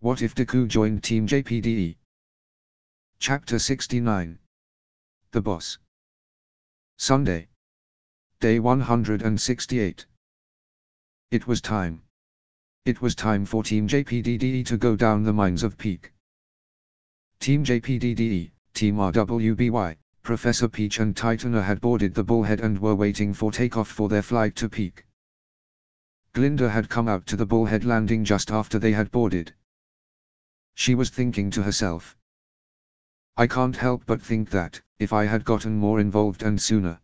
What if Deku joined Team JPDE? Chapter 69. The Boss. Sunday. Day 168. It was time. It was time for Team JPDE to go down the mines of Peak. Team JPDE, Team RWBY, Professor Peach and Titana had boarded the Bullhead and were waiting for takeoff for their flight to Peak. Glinda had come out to the Bullhead landing just after they had boarded. She was thinking to herself, I can't help but think that, if I had gotten more involved and sooner,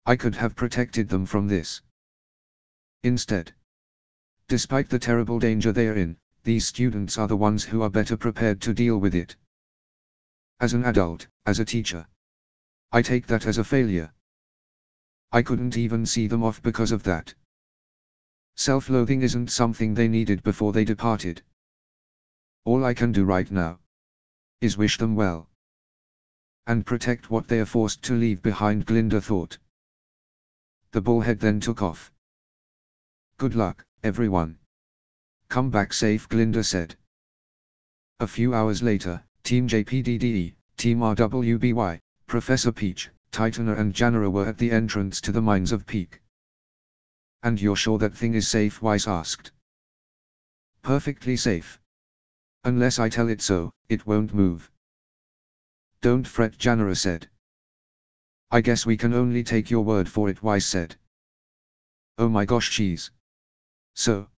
I could have protected them from this. Instead, despite the terrible danger they are in, these students are the ones who are better prepared to deal with it. As an adult, as a teacher, I take that as a failure. I couldn't even see them off because of that. Self-loathing isn't something they needed before they departed. All I can do right now is wish them well and protect what they are forced to leave behind, Glinda thought. The Bullhead then took off. Good luck, everyone. Come back safe, Glinda said. A few hours later, Team JPDE, Team RWBY, Professor Peach, Titana and Janara were at the entrance to the mines of Peak. And you're sure that thing is safe? Weiss asked. Perfectly safe. Unless I tell it so, it won't move. Don't fret, Janara said. I guess we can only take your word for it, Weiss said. Oh my gosh, she's so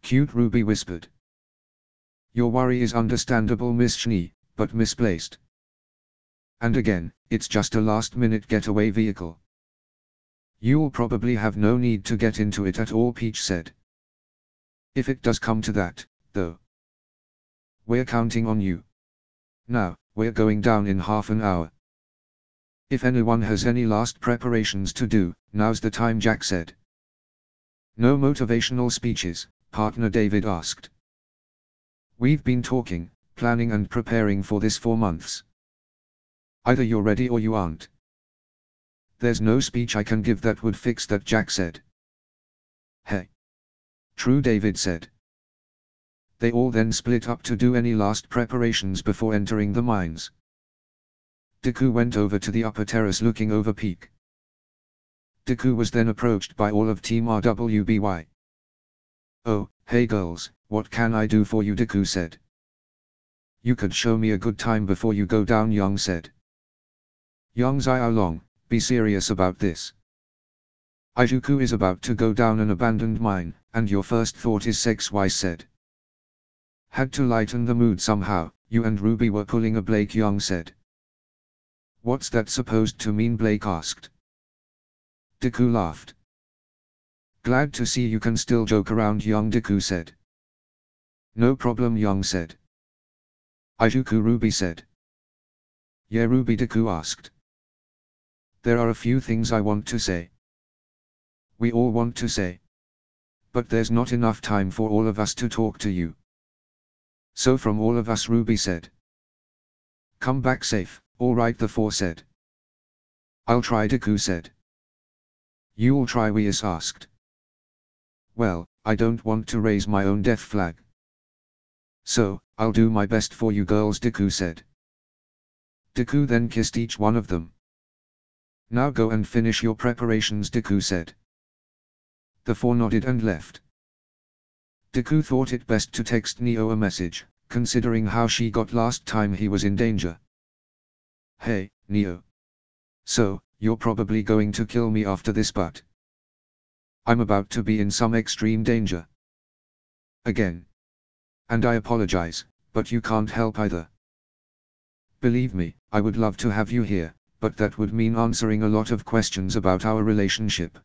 cute, Ruby whispered. Your worry is understandable, Miss Schnee, but misplaced. And again, it's just a last-minute getaway vehicle. You'll probably have no need to get into it at all, Peach said. If it does come to that, though, we're counting on you. Now, we're going down in half an hour. If anyone has any last preparations to do, now's the time, Jack said. No motivational speeches, partner David asked. We've been talking, planning and preparing for this for months. Either you're ready or you aren't. There's no speech I can give that would fix that, Jack said. Hey. True, David said. They all then split up to do any last preparations before entering the mines. Deku went over to the upper terrace looking over Peak. Deku was then approached by all of Team RWBY. Oh, hey girls, what can I do for you? Deku said. You could show me a good time before you go down, Young said. Young Xiaolong, be serious about this. Izuku is about to go down an abandoned mine, and your first thought is sex, Weiss said. Had to lighten the mood somehow, you and Ruby were pulling a Blake, Young said. What's that supposed to mean? Blake asked. Deku laughed. Glad to see you can still joke around, Young, Deku said. No problem, Young said. Izuku, Ruby said. Yeah, Ruby, Deku asked. There are a few things I want to say. We all want to say. But there's not enough time for all of us to talk to you. So from all of us, Ruby said. Come back safe, alright, the four said. I'll try, Deku said. You'll try, Weiss asked. Well, I don't want to raise my own death flag. So, I'll do my best for you girls, Deku said. Deku then kissed each one of them. Now go and finish your preparations, Deku said. The four nodded and left. Deku thought it best to text Neo a message, considering how she got last time he was in danger. Hey, Neo. So, you're probably going to kill me after this, but I'm about to be in some extreme danger. Again. And I apologize, but you can't help either. Believe me, I would love to have you here, but that would mean answering a lot of questions about our relationship.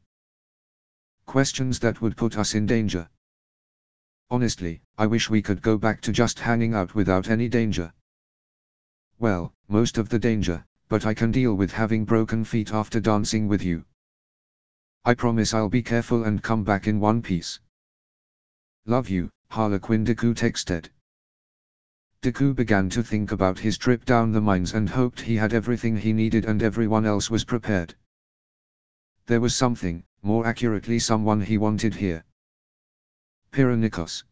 Questions that would put us in danger. Honestly, I wish we could go back to just hanging out without any danger. Well, most of the danger, but I can deal with having broken feet after dancing with you. I promise I'll be careful and come back in one piece. Love you, Harlequin, Deku texted. Deku began to think about his trip down the mines and hoped he had everything he needed and everyone else was prepared. There was something, more accurately someone he wanted here. Pyranikos.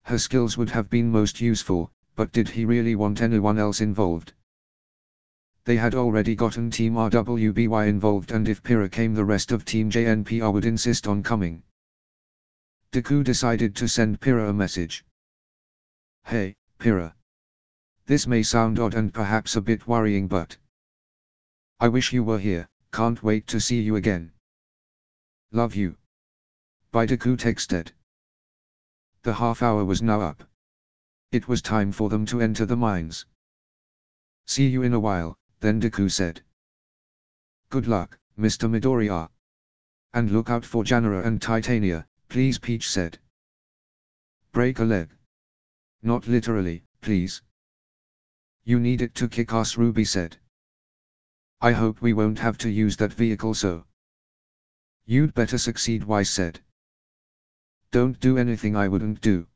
Her skills would have been most useful, but did he really want anyone else involved? They had already gotten Team RWBY involved, and if Pyrrha came, the rest of Team JNPR would insist on coming. Deku decided to send Pyrrha a message. Hey, Pyrrha. This may sound odd and perhaps a bit worrying, but I wish you were here, can't wait to see you again. Love you. By Deku texted. The half hour was now up. It was time for them to enter the mines. See you in a while, then Deku said. Good luck, Mr. Midoriya. And look out for Janara and Titania, please, Peach said. Break a leg. Not literally, please. You need it to kick ass, Ruby said. I hope we won't have to use that vehicle, so. You'd better succeed, Wise said. Don't do anything I wouldn't do.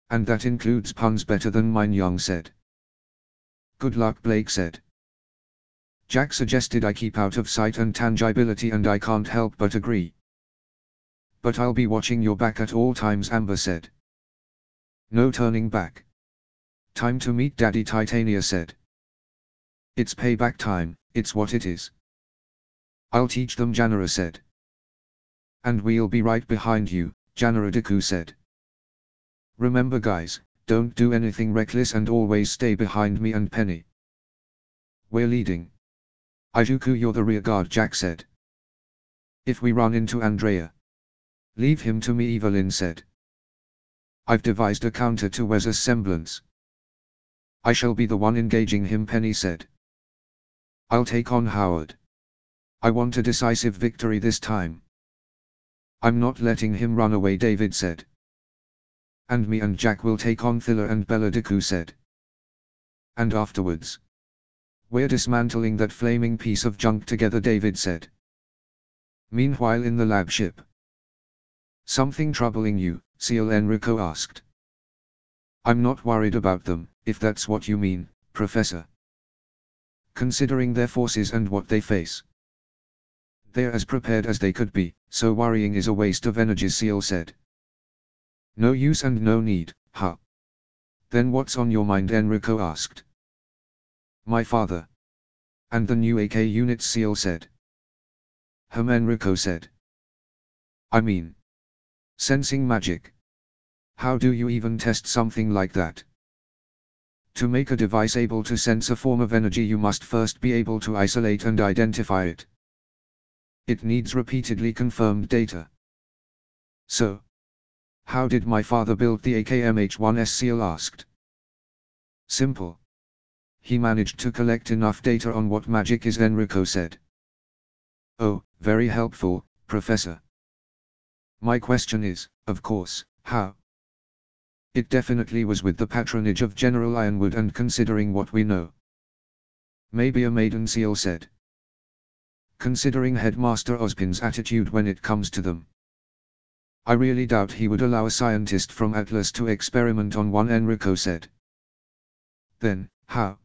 And that includes puns better than mine, Young said. Good luck, Blake said. Jack suggested I keep out of sight and tangibility, and I can't help but agree. But I'll be watching your back at all times, Amber said. No turning back. Time to meet Daddy, Titania said. It's payback time, it's what it is. I'll teach them, Janara said. And we'll be right behind you, Janara, Deku said. Remember guys, don't do anything reckless and always stay behind me and Penny. We're leading. Izuku, you're the rear guard, Jack said. If we run into Andrea, leave him to me, Evelyn said. I've devised a counter to Wez's semblance. I shall be the one engaging him, Penny said. I'll take on Howard. I want a decisive victory this time. I'm not letting him run away, David said. And me and Jack will take on Thilla and Bella, Deku said. And afterwards, we're dismantling that flaming piece of junk together, David said. Meanwhile in the lab ship. Something troubling you, Seal, Enrico asked. I'm not worried about them, if that's what you mean, Professor. Considering their forces and what they face, they're as prepared as they could be, so worrying is a waste of energy, Seal said. No use and no need, huh? Then what's on your mind, Enrico asked. My father. And the new AK units, Seal said. Enrico said. I mean, sensing magic. How do you even test something like that? To make a device able to sense a form of energy, you must first be able to isolate and identify it. It needs repeatedly confirmed data. So, how did my father build the AKMH-1S, Seal asked. Simple. He managed to collect enough data on what magic is, Enrico said. Oh, very helpful, Professor. My question is, of course, how? It definitely was with the patronage of General Ironwood, and considering what we know. Maybe a maiden, Seal said. Considering Headmaster Ozpin's attitude when it comes to them, I really doubt he would allow a scientist from Atlas to experiment on one, Enrico said. Then, how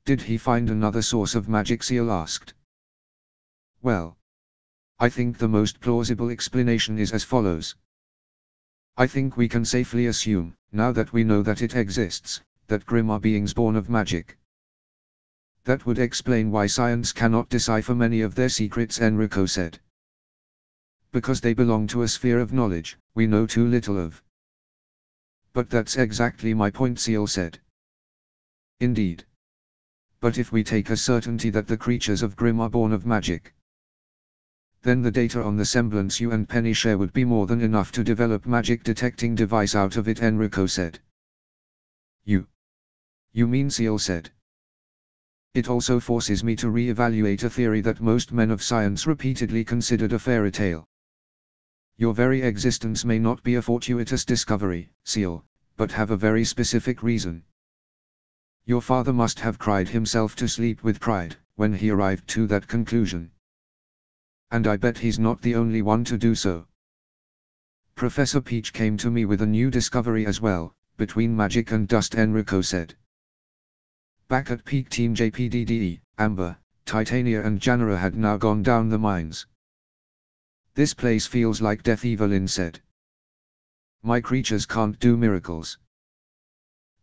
did he find another source of magic, Seal asked. Well, I think the most plausible explanation is as follows. I think we can safely assume, now that we know that it exists, that Grimm are beings born of magic. That would explain why science cannot decipher many of their secrets, Enrico said. Because they belong to a sphere of knowledge we know too little of. But that's exactly my point, Seal said. Indeed. But if we take a certainty that the creatures of Grimm are born of magic, then the data on the semblance you and Penny share would be more than enough to develop magic detecting device out of it, Enrico said. You mean, Seal said. It also forces me to re-evaluate a theory that most men of science repeatedly considered a fairy tale. Your very existence may not be a fortuitous discovery, Seal, but have a very specific reason. Your father must have cried himself to sleep with pride when he arrived to that conclusion. And I bet he's not the only one to do so. Professor Peach came to me with a new discovery as well, between magic and dust, Enrico said. Back at peak, Team JPDE, Amber, Titania and Janara had now gone down the mines. This place feels like death, Evelyn said. My creatures can't do miracles.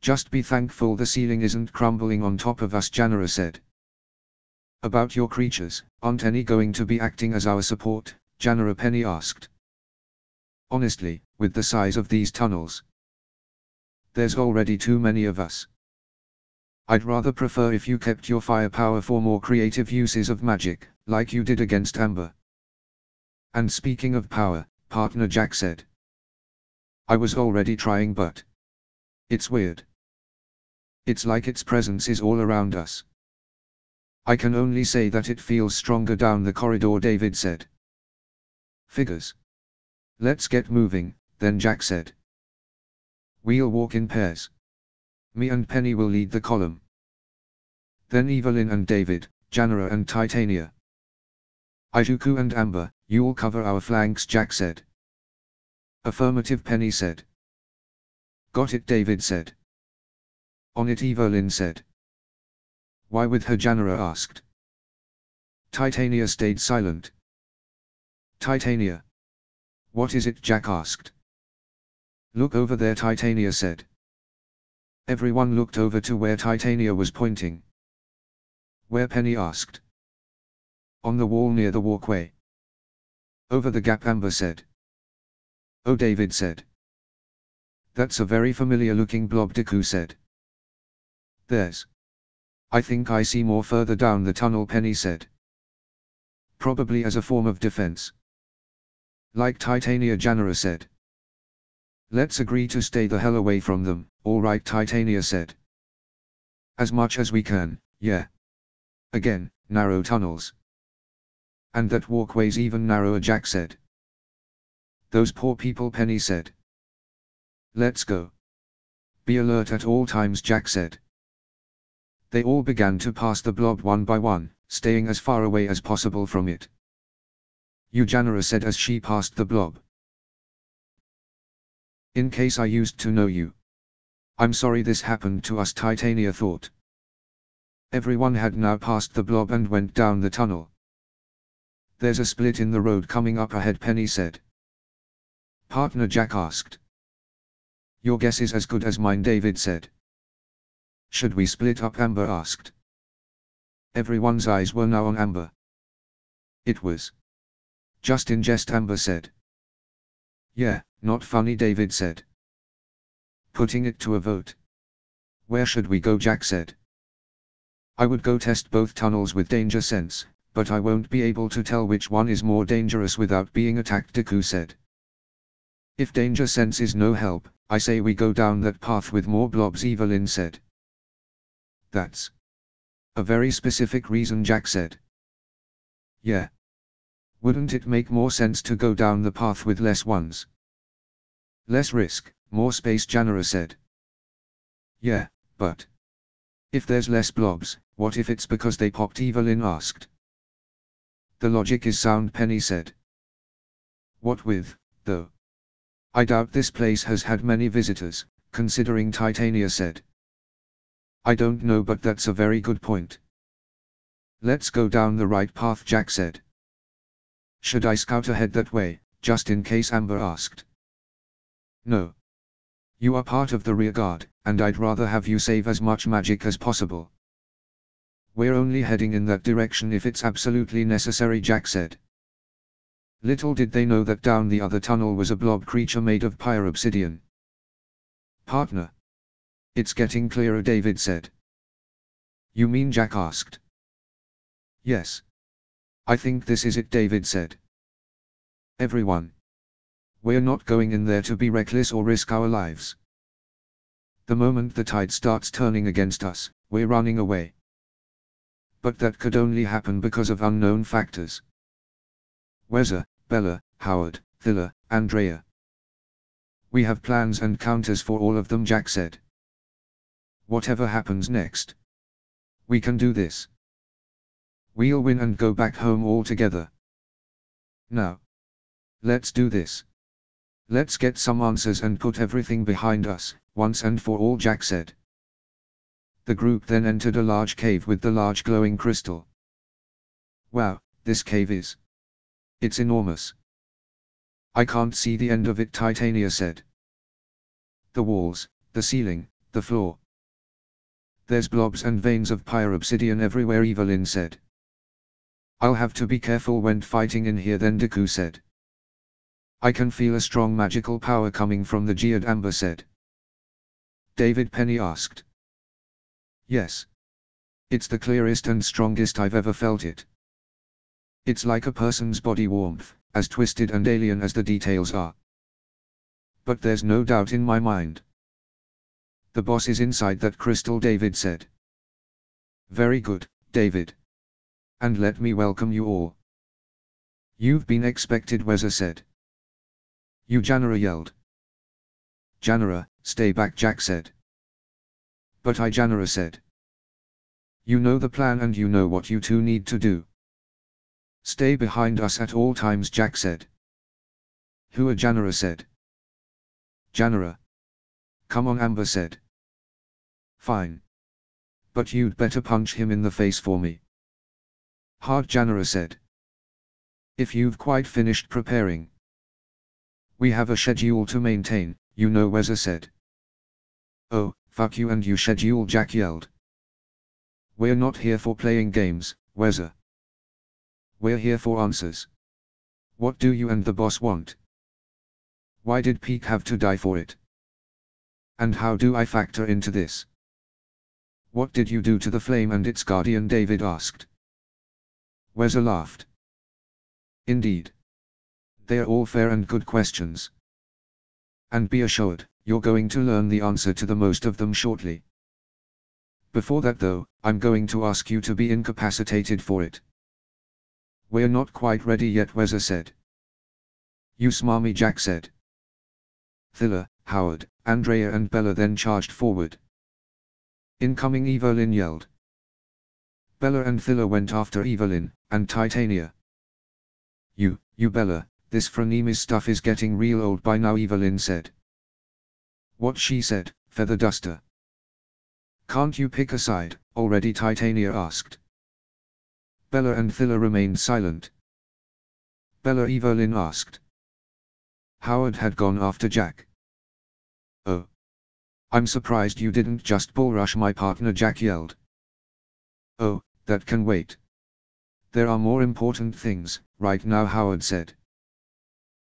Just be thankful the ceiling isn't crumbling on top of us, Janara said. About your creatures, aren't any going to be acting as our support? Janara Penny asked. Honestly, with the size of these tunnels, there's already too many of us. I'd rather prefer if you kept your firepower for more creative uses of magic, like you did against Amber. And speaking of power, partner Jack said. I was already trying, but it's weird. It's like its presence is all around us. I can only say that it feels stronger down the corridor, David said. Figures. Let's get moving, then Jack said. We'll walk in pairs. Me and Penny will lead the column. Then Evelyn and David, Janara and Titania. Ijuku and Amber, you'll cover our flanks, Jack said. Affirmative, Penny said. Got it, David said. On it, Evelyn said. Why with her, Janara asked. Titania stayed silent. Titania. What is it, Jack asked. Look over there, Titania said. Everyone looked over to where Titania was pointing. Where, Penny asked. On the wall near the walkway. Over the gap, Amber said. Oh, David said. That's a very familiar looking blob, Deku said. There's. I think I see more further down the tunnel, Penny said. Probably as a form of defense. Like Titania, Janara said. Let's agree to stay the hell away from them, all right, Titania said. As much as we can, yeah. Again, narrow tunnels. And that walkway's even narrower, Jack said. Those poor people, Penny said. Let's go. Be alert at all times, Jack said. They all began to pass the blob one by one, staying as far away as possible from it. You, Janara said as she passed the blob. In case I used to know you. I'm sorry this happened to us, Titania thought. Everyone had now passed the blob and went down the tunnel. There's a split in the road coming up ahead, Penny said. Partner Jack asked. Your guess is as good as mine, David said. Should we split up, Amber asked. Everyone's eyes were now on Amber. It was. Just in jest, Amber said. Yeah, not funny, David said. Putting it to a vote. Where should we go, Jack said. I would go test both tunnels with danger sense, but I won't be able to tell which one is more dangerous without being attacked, Deku said. If danger sense is no help, I say we go down that path with more blobs, Evelyn said. That's a very specific reason, Jack said. Yeah. Wouldn't it make more sense to go down the path with less ones? Less risk, more space, Janara said. Yeah, but if there's less blobs, what if it's because they popped, Evelyn asked. The logic is sound, Penny said. What with, though? I doubt this place has had many visitors, considering, Titania said. I don't know, but that's a very good point. Let's go down the right path, Jack said. Should I scout ahead that way, just in case, Amber asked. No. You are part of the rear guard, and I'd rather have you save as much magic as possible. We're only heading in that direction if it's absolutely necessary, Jack said. Little did they know that down the other tunnel was a blob creature made of pyro-obsidian. Partner. It's getting clearer, David said. You mean, Jack asked. Yes. I think this is it, David said. Everyone. We're not going in there to be reckless or risk our lives. The moment the tide starts turning against us, we're running away. But that could only happen because of unknown factors. Weza, Bella, Howard, Thilla, Andrea. We have plans and counters for all of them, Jack said. Whatever happens next. We can do this. We'll win and go back home all together. Now. Let's do this. Let's get some answers and put everything behind us, once and for all, Jack said. The group then entered a large cave with the large glowing crystal. Wow, this cave is. It's enormous. I can't see the end of it, Titania said. The walls, the ceiling, the floor. There's blobs and veins of pyro-obsidian everywhere, Evelyn said. I'll have to be careful when fighting in here then, Deku said. I can feel a strong magical power coming from the Jade, Amber said. David Penny asked. Yes. It's the clearest and strongest I've ever felt it. It's like a person's body warmth, as twisted and alien as the details are. But there's no doubt in my mind. The boss is inside that crystal, David said. Very good, David. And let me welcome you all. You've been expected, Weza said. You, Janara yelled. Janara, stay back, Jack said. But I, Janara said. You know the plan and you know what you two need to do. Stay behind us at all times, Jack said. Who are, Janara said. Janara. Come on, Amber said. Fine. But you'd better punch him in the face for me. Hard, Janara said. If you've quite finished preparing. We have a schedule to maintain, you know, Weza said. Oh, fuck you and you schedule, Jack yelled. We're not here for playing games, Weza. We're here for answers. What do you and the boss want? Why did Peak have to die for it? And how do I factor into this? What did you do to the flame and its guardian, David asked. Weza laughed. Indeed. They are all fair and good questions. And be assured, you're going to learn the answer to the most of them shortly. Before that though, I'm going to ask you to be incapacitated for it. We're not quite ready yet, Weza said. You smarmy, Jack said. Thilla, Howard, Andrea and Bella then charged forward. Incoming, Evelyn yelled. Bella and Thilla went after Evelyn, and Titania. You Bella, this Phronemi's stuff is getting real old by now, Evelyn said. What she said, Feather Duster. Can't you pick a side, already, Titania asked. Bella and Thilla remained silent. Bella, Evelyn asked. Howard had gone after Jack. Oh. I'm surprised you didn't just bull rush my partner, Jack yelled. Oh, that can wait. There are more important things, right now, Howard said.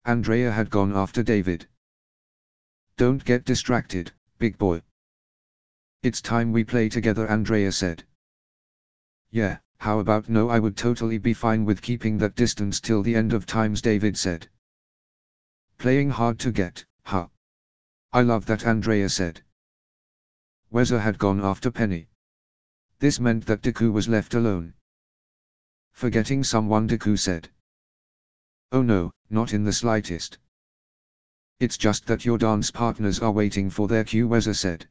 Andrea had gone after David. Don't get distracted, big boy. It's time we play together, Andrea said. Yeah, how about no, I would totally be fine with keeping that distance till the end of times, David said. Playing hard to get, huh? I love that, Andrea said. Weza had gone after Penny. This meant that Deku was left alone. Forgetting someone, Deku said. Oh no, not in the slightest. It's just that your dance partners are waiting for their cue, Weza said.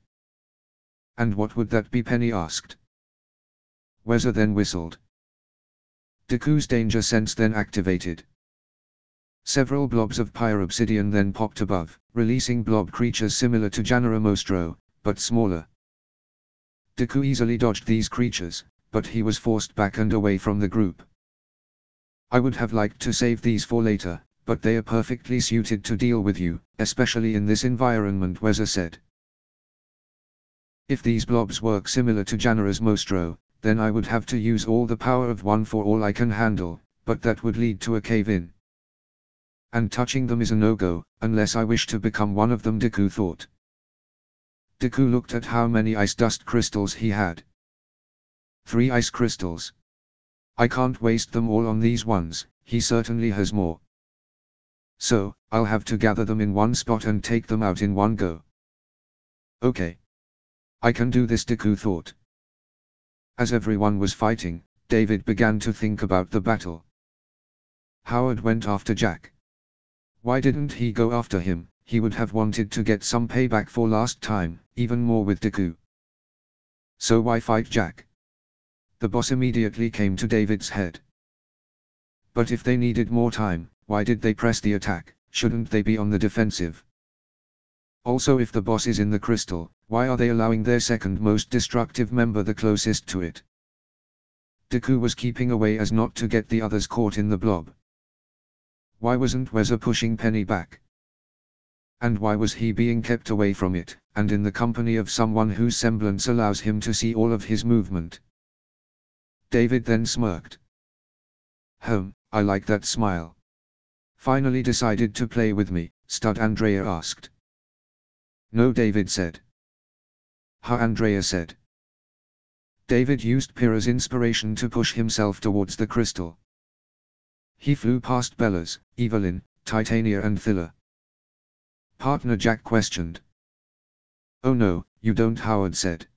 And what would that be, Penny asked. Weza then whistled. Deku's danger sense then activated. Several blobs of pyro-obsidian then popped above, releasing blob creatures similar to Janara Mostro, but smaller. Deku easily dodged these creatures, but he was forced back and away from the group. I would have liked to save these for later, but they are perfectly suited to deal with you, especially in this environment, Weza said. If these blobs work similar to Janara's Mostro, then I would have to use all the power of one for all I can handle, but that would lead to a cave-in. And touching them is a no-go, unless I wish to become one of them, Deku thought. Deku looked at how many ice dust crystals he had. 3 ice crystals. I can't waste them all on these ones, he certainly has more. So, I'll have to gather them in one spot and take them out in one go. Okay. I can do this, Deku thought. As everyone was fighting, David began to think about the battle. Howard went after Jack. Why didn't he go after him? He would have wanted to get some payback for last time, even more with Deku. So why fight Jack? The boss immediately came to David's head. But if they needed more time, why did they press the attack? Shouldn't they be on the defensive? Also, if the boss is in the crystal, why are they allowing their second most destructive member the closest to it? Deku was keeping away as not to get the others caught in the blob. Why wasn't Weza pushing Penny back? And why was he being kept away from it, and in the company of someone whose semblance allows him to see all of his movement? David then smirked. I like that smile. Finally decided to play with me, Stud Andrea asked. No, David said. Andrea said. David used Pyrrha's inspiration to push himself towards the crystal. He flew past Bella's, Evelyn, Titania and Thilla. Partner Jack questioned. Oh no, you don't, Howard said.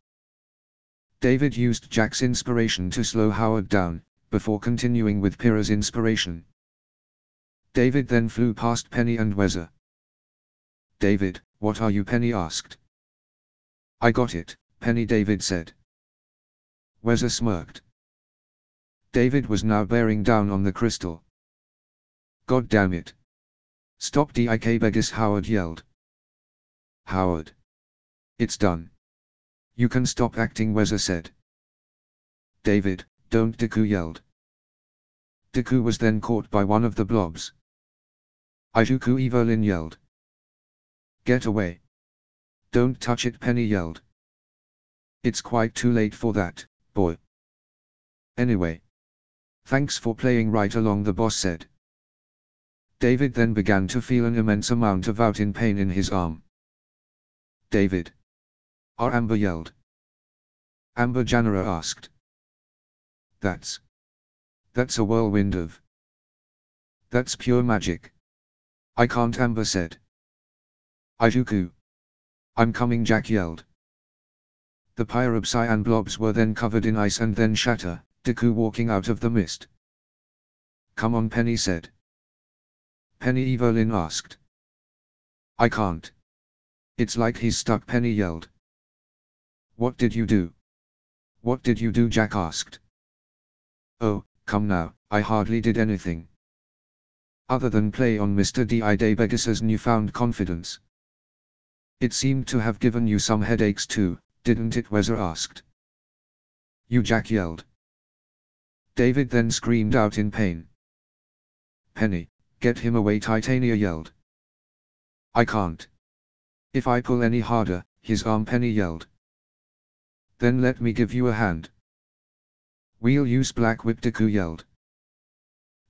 David used Jack's inspiration to slow Howard down, before continuing with Pyrrha's inspiration. David then flew past Penny and Weza. David, what are you? Penny asked. I got it, Penny, David said. Weza smirked. David was now bearing down on the crystal. God damn it. Stop Dik Begis, Howard yelled. Howard. It's done. You can stop acting, Weza said. David, don't, Deku yelled. Deku was then caught by one of the blobs. Ijuku, Evelyn yelled. Get away. Don't touch it, Penny yelled. It's quite too late for that, boy. Anyway. Thanks for playing right along, the boss said. David then began to feel an immense amount of out-in pain in his arm. David. Amber yelled. Amber, Janara asked. That's a whirlwind of. That's pure magic. I can't, Amber said. Ijuku. I'm coming, Jack yelled. The Pyropsi blobs were then covered in ice and then shatter, Deku walking out of the mist. Come on, Penny said. Penny, Evelyn asked. I can't. It's like he's stuck, Penny yelled. What did you do? What did you do? Jack asked. Oh, come now, I hardly did anything. Other than play on Mr. Dik Begis's newfound confidence. It seemed to have given you some headaches too, didn't it? Weza asked. You, Jack yelled. David then screamed out in pain. Penny, get him away, Titania yelled. I can't. If I pull any harder, his arm, Penny yelled. Then let me give you a hand. We'll use Black Whip, Deku yelled.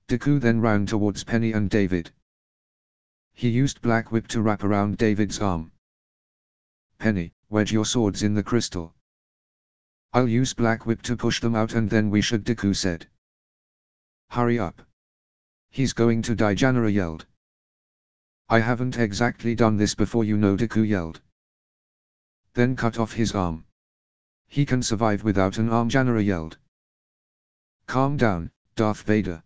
Deku then ran towards Penny and David. He used Black Whip to wrap around David's arm. Penny, wedge your swords in the crystal. I'll use Black Whip to push them out and then we should, Deku said. Hurry up. He's going to die, Janara yelled. I haven't exactly done this before, you know, Deku yelled. Then cut off his arm. He can survive without an arm, Janara yelled. Calm down, Darth Vader.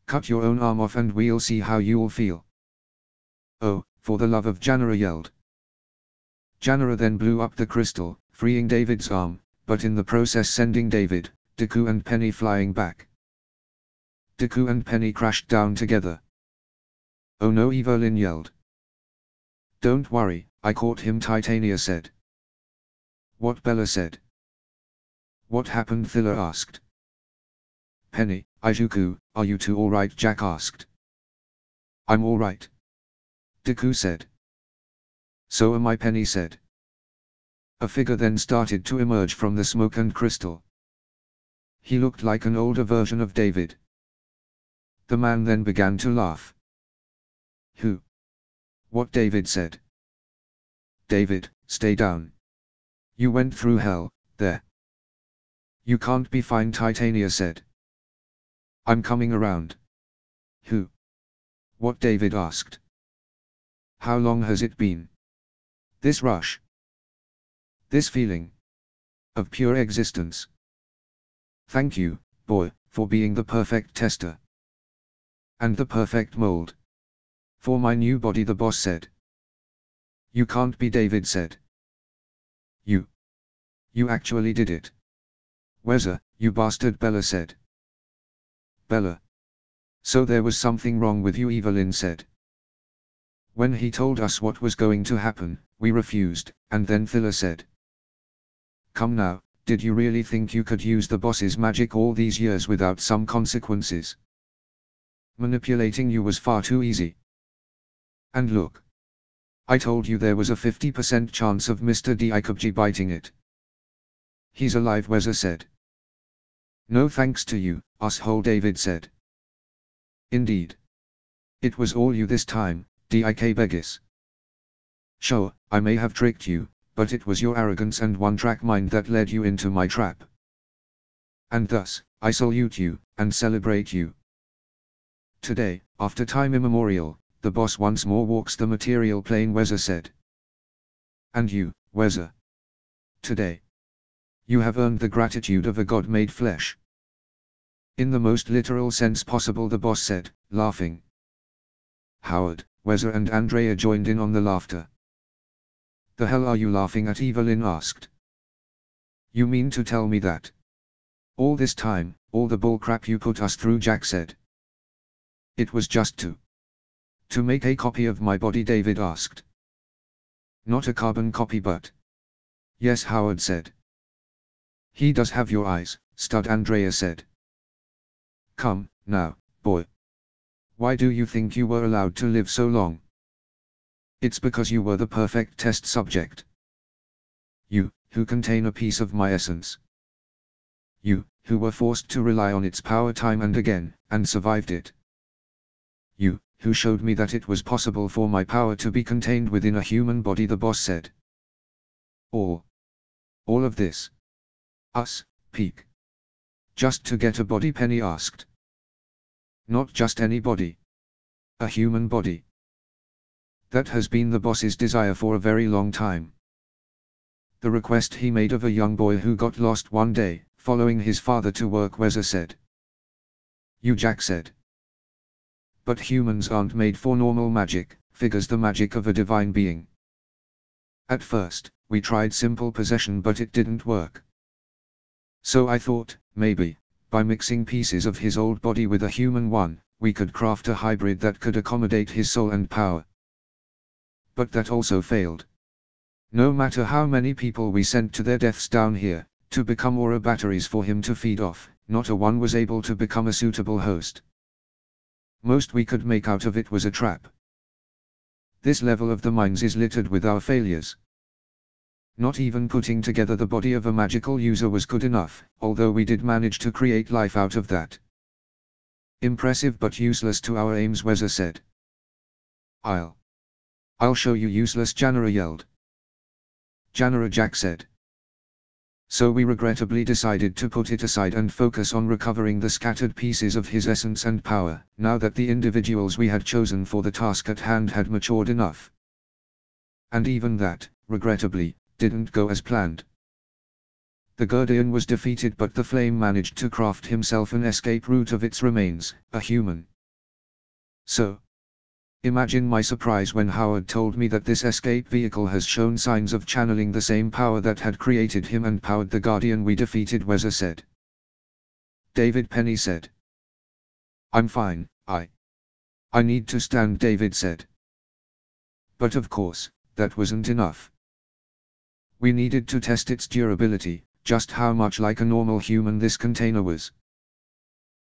Cut your own arm off and we'll see how you'll feel. Oh, for the love of, Janara yelled. Janara then blew up the crystal, freeing David's arm, but in the process sending David, Deku and Penny flying back. Deku and Penny crashed down together. Oh no, Evelyn yelled. Don't worry, I caught him, Titania said. What? Bella said. What happened? Thilla asked. Penny, Ijuku, are you two alright? Jack asked. I'm alright. Deku said. So am I, Penny said. A figure then started to emerge from the smoke and crystal. He looked like an older version of David. The man then began to laugh. Who? What? David said. David, stay down. You went through hell, there. You can't be fine, Titania said. I'm coming around. Who? What? David asked. How long has it been? This rush. This feeling. Of pure existence. Thank you, boy, for being the perfect tester. And the perfect mold. For my new body, the boss said. You can't be, David said. You actually did it. Weza, you bastard, Bella said. Bella. So there was something wrong with you, Evelyn said. When he told us what was going to happen, we refused, and then Thilla said. Come now, did you really think you could use the boss's magic all these years without some consequences? Manipulating you was far too easy. And look. I told you there was a 50% chance of Mr. Deku biting it. He's alive, Weather said. No thanks to you, asshole, David said. Indeed. It was all you this time, Deku. Sure, I may have tricked you, but it was your arrogance and one-track mind that led you into my trap. And thus, I salute you, and celebrate you. Today, after time immemorial, the boss once more walks the material plane, Weather said. And you, Weather. Today. You have earned the gratitude of a god made flesh. In the most literal sense possible, the boss said, laughing. Howard, Weather and Andrea joined in on the laughter. The hell are you laughing at? Evelyn asked. You mean to tell me that all this time, all the bullcrap you put us through, Jack said. It was just to make a copy of my body, David asked. Not a carbon copy, but... Yes, Howard said. He does have your eyes, stud, Andrea said. Come, now, boy. Why do you think you were allowed to live so long? It's because you were the perfect test subject. You, who contain a piece of my essence. You, who were forced to rely on its power time and again, and survived it. You, who showed me that it was possible for my power to be contained within a human body, the boss said. All of this. Us, Peak. Just to get a body, Penny asked. Not just any body. A human body. That has been the boss's desire for a very long time. The request he made of a young boy who got lost one day, following his father to work, Weather said. You, Jack said. But humans aren't made for normal magic, figures the magic of a divine being. At first, we tried simple possession, but it didn't work. So I thought, maybe, by mixing pieces of his old body with a human one, we could craft a hybrid that could accommodate his soul and power. But that also failed. No matter how many people we sent to their deaths down here, to become aura batteries for him to feed off, not a one was able to become a suitable host. Most we could make out of it was a trap. This level of the mines is littered with our failures. Not even putting together the body of a magical user was good enough, although we did manage to create life out of that. Impressive but useless to our aims, Weather said. I'll show you useless, Janara yelled. Janara, Jack said. So we regrettably decided to put it aside and focus on recovering the scattered pieces of his essence and power, now that the individuals we had chosen for the task at hand had matured enough. And even that, regrettably, didn't go as planned. The Guardian was defeated, but the Flame managed to craft himself an escape route of its remains, a human. So, imagine my surprise when Howard told me that this escape vehicle has shown signs of channeling the same power that had created him and powered the Guardian we defeated, Weather said. David, Penny said. I'm fine, I need to stand, David said. But of course, that wasn't enough. We needed to test its durability, just how much like a normal human this container was.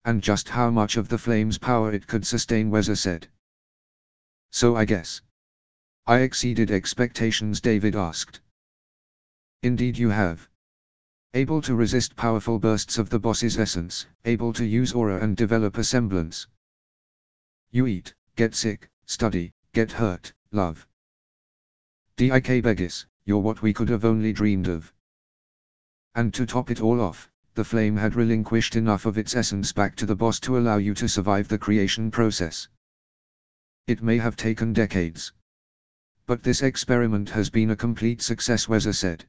And just how much of the Flame's power it could sustain, Weather said. So I guess I exceeded expectations, David asked. Indeed you have. Able to resist powerful bursts of the boss's essence, able to use aura and develop a semblance. You eat, get sick, study, get hurt, love. Deku, you're what we could have only dreamed of. And to top it all off, the Flame had relinquished enough of its essence back to the boss to allow you to survive the creation process. It may have taken decades. But this experiment has been a complete success, Weather said.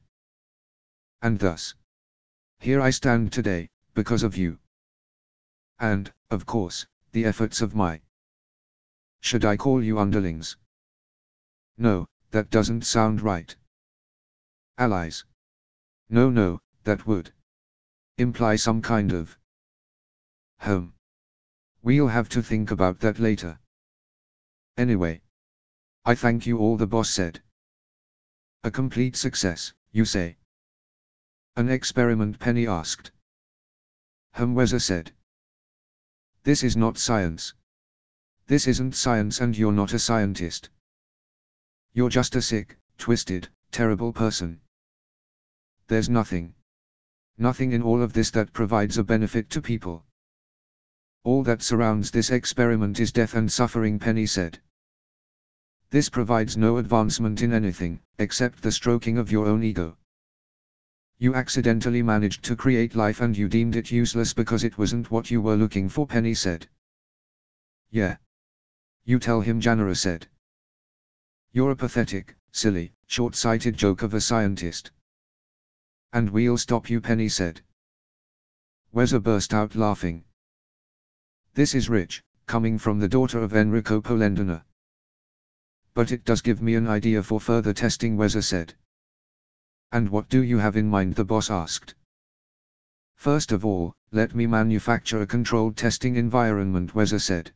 And thus, here I stand today, because of you. And, of course, the efforts of my... Should I call you underlings? No, that doesn't sound right. Allies. No, that would imply some kind of... We'll have to think about that later. Anyway. I thank you all, the boss said. A complete success, you say? An experiment, Penny asked. Weather said. This is not science. This isn't science, and you're not a scientist. You're just a sick, twisted, terrible person. There's nothing in all of this that provides a benefit to people. All that surrounds this experiment is death and suffering, Penny said. This provides no advancement in anything, except the stroking of your own ego. You accidentally managed to create life and you deemed it useless because it wasn't what you were looking for, Penny said. Yeah. You tell him, Janara said. You're a pathetic, silly, short-sighted joke of a scientist. And we'll stop you, Penny said. Weza burst out laughing. This is rich, coming from the daughter of Enrico Polendina. But it does give me an idea for further testing, Weza said. And what do you have in mind, the boss asked. First of all, let me manufacture a controlled testing environment, Weza said.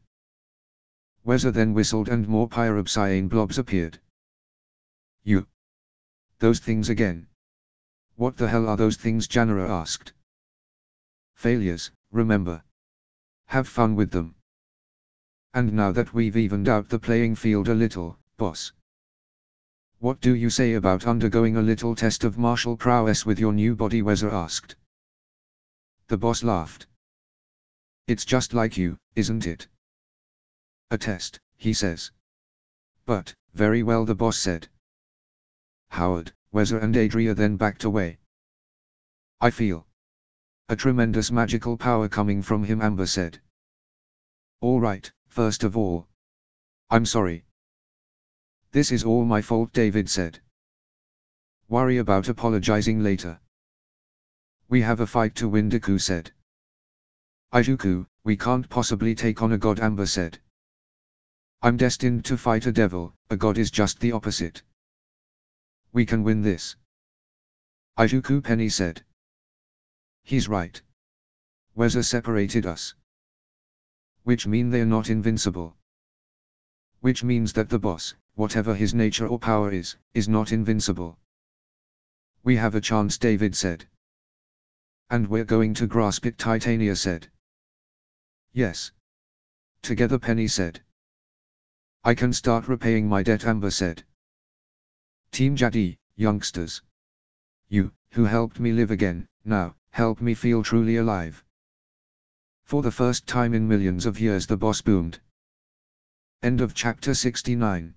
Weza then whistled and more pyroxene blobs appeared. You. Those things again. What the hell are those things, Janara asked. Failures, remember. Have fun with them. And now that we've evened out the playing field a little, boss. What do you say about undergoing a little test of martial prowess with your new body, Weza asked. The boss laughed. It's just like you, isn't it? A test, he says. But, very well, the boss said. Howard, Weza and Adria then backed away. I feel a tremendous magical power coming from him, Amber said. All right, first of all, I'm sorry. This is all my fault, David said. Worry about apologizing later. We have a fight to win, Deku said. Izuku, we can't possibly take on a god, Amber said. I'm destined to fight a devil, a god is just the opposite. We can win this. Izuku, Penny said. He's right. Weza separated us. Which mean they're not invincible. Which means that the boss, whatever his nature or power is not invincible. We have a chance, David said. And we're going to grasp it, Titania said. Yes. Together, Penny said. I can start repaying my debt, Amber said. Team JPDE, youngsters. You, who helped me live again, now, help me feel truly alive. For the first time in millions of years, the boss boomed. End of chapter 69.